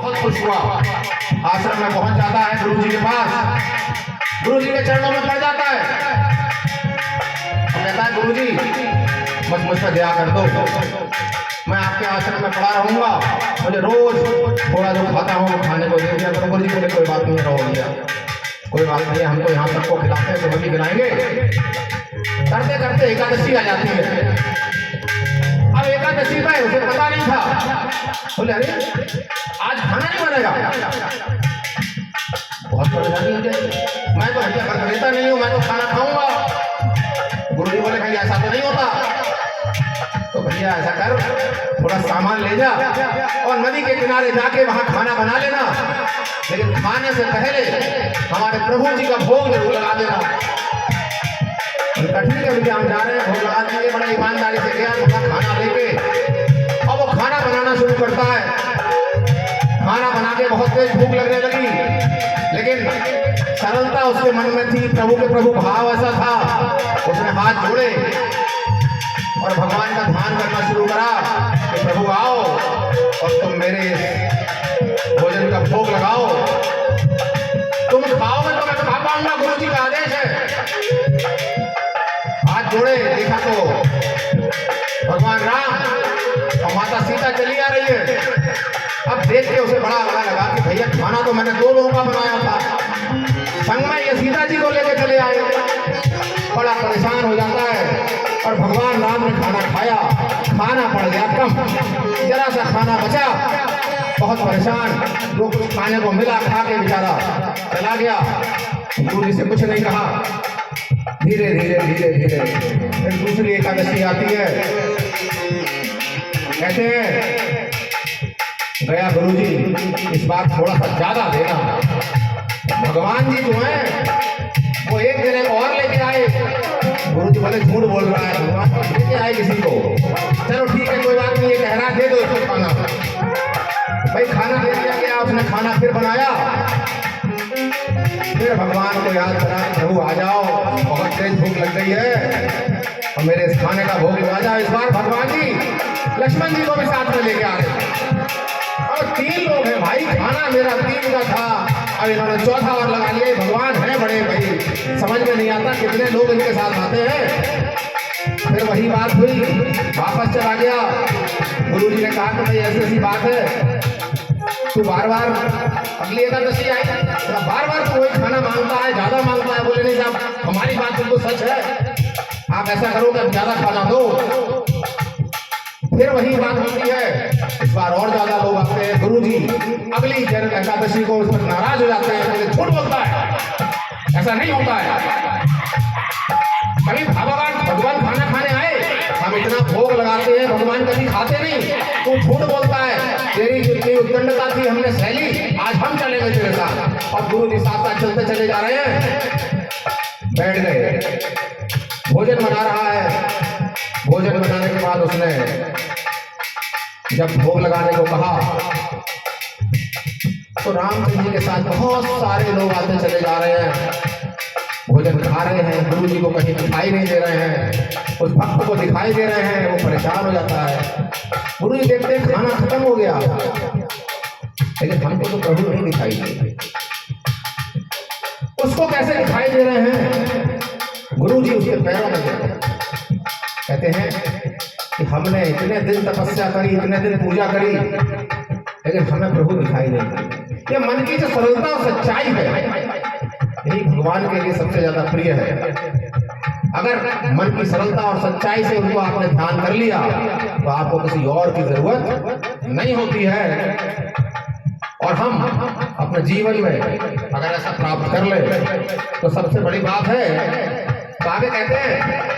बहुत खुश हुआ। आश्रम में पहुंच जाता है गुरु जी के पास, गुरु जी के चरणों में पड़ जाता है और कहता है गुरु जी बस मुझ पर दया कर दो, मैं आपके आश्रम में पड़ा रहूंगा, मुझे रोज थोड़ा जो खाता हूँ वो खाने को दे दिया करो। गुरु जी बोले कोई बात नहीं, रहो भैया, कोई बात नहीं, हमको यहाँ सबको खिलाते हैं तो हम भी खिलाएंगे। करते करते एकादशी आ जाती है। अब एकादशी में उसे पता नहीं था, बोले अरे आज खाना नहीं बनेगा, बहुत परेशानी हो जाएगी, मैं तो हड्डियां कर देता नहीं हूँ, मैं तो खाना खाऊंगा। गुरु जी बोले भैया ऐसा तो नहीं होता, तो भैया ऐसा कर थोड़ा सामान ले जा और नदी के किनारे जाके वहां खाना बना लेना, लेकिन खाने से पहले हमारे प्रभु जी का भोग जरूर लगा देना। ठीक है भैया, हम जा रहे हैं, भोग लगा देंगे। बड़ा ईमानदारी से गया, थोड़ा खाना लेके और वो खाना बनाना शुरू करता है। खाना बना के बहुत तेज भूख लगने लगी, लेकिन सरलता उसके मन में थी, प्रभु के प्रभु भाव ऐसा था, उसने हाथ जोड़े और भगवान का ध्यान करना शुरू करा कि प्रभु आओ और तुम मेरे भोजन का भोग लगाओ, तुम खाओगे तो मैं खा पाऊंगा, गुरु जी का आदेश है। हाथ जोड़े, देखा तो भगवान राम और माता सीता चली आ रही है। अब देख के उसे बड़ा लगा कि भैया खाना तो मैंने 2 लोगों का बनाया था, संग में ये सीता जी को लेकर चले आए। बड़ा परेशान हो जाता है और भगवान राम ने खाना खाया, खाना पड़ गया कम, जरा सा खाना बचा, बहुत परेशान, जो कुछ खाने को मिला खा के बेचारा चला गया। गुरु जी से कुछ नहीं कहा। धीरे धीरे धीरे धीरे फिर दूसरी एकादशी आती है। कहते हैं गया गुरु जी इस बार थोड़ा सा ज्यादा देना। भगवान जी जो है वो एक दिन और लेके आए। गुरु जी बोले झूठ बोल रहा है, भगवान को लेके आए किसी को। चलो ठीक है, कोई बात नहीं, ये कह रहा दे दो इसको खाना। भाई खाना दे दिया गया, उसने खाना फिर बनाया। फिर भगवान को याद करा, प्रभु आ जाओ, बहुत तेज भूख लग गई है और मेरे इस खाने का भोग लगा जाओ। इस बार भगवान जी लक्ष्मण जी को भी साथ में लेके आ गए और 3 लोग हैं भाई, खाना मेरा 3 का था, अब इन्होंने 4था और लगा लिया। भगवान है बड़े भाई, समझ में नहीं आता कितने लोग इनके साथ आते हैं। फिर वही बात हुई, वापस चला गया। गुरु जी ने कहा कि भाई ऐसी ऐसी बात है, तू बार बार अगली एकादशी आई, बार बार तू वही खाना मांगता है, ज्यादा मांगता है। बोले नहीं साहब, हमारी बात बिल्कुल सच है, आप ऐसा करो कि ज्यादा खाना दो। फिर वही बात होती है, इस बार और ज्यादा लोग आते हैं। गुरु जी अगली एकादशी को उस पर नाराज हो जाते हैं, बोले झूठ बोलता है, ऐसा नहीं होता है। कभी भगवान खाना खाने आए, हम इतना भोग लगाते हैं, भगवान कभी खाते नहीं, तू झूठ बोलता है। तेरी जितनी उद्दंडता थी हमने सहली, आज हम चलेंगे तेरे साथ। और गुरु जी साथ साथ चलते चले जा रहे हैं। बैठ गए, भोजन बना रहा है। भोजन बनाने के बाद उसने जब भोग लगाने को कहा तो रामचंद्र जी के साथ बहुत सारे लोग आते चले जा रहे हैं, भोजन खा रहे हैं। गुरु जी को कहीं दिखाई नहीं दे रहे हैं, उस भक्त को दिखाई दे रहे हैं, वो परेशान हो जाता है। गुरु जी देखते हैं खाना खत्म हो गया, लेकिन हमको तो प्रभु नहीं दिखाई दे, उसको कैसे दिखाई दे रहे हैं? गुरु जी उसके पैरों में कहते हैं कि हमने इतने दिन तपस्या करी, इतने दिन पूजा करी, लेकिन हमें प्रभु दिखाई नहीं। ये मन की जो सरलता और सच्चाई है, यही भगवान के लिए सबसे ज्यादा प्रिय है। अगर मन की सरलता और सच्चाई से उनको आपने ध्यान कर लिया तो आपको किसी और की जरूरत नहीं होती है। और हम अपने जीवन में अगर ऐसा प्राप्त कर ले तो सबसे बड़ी बात है। तो आगे कहते हैं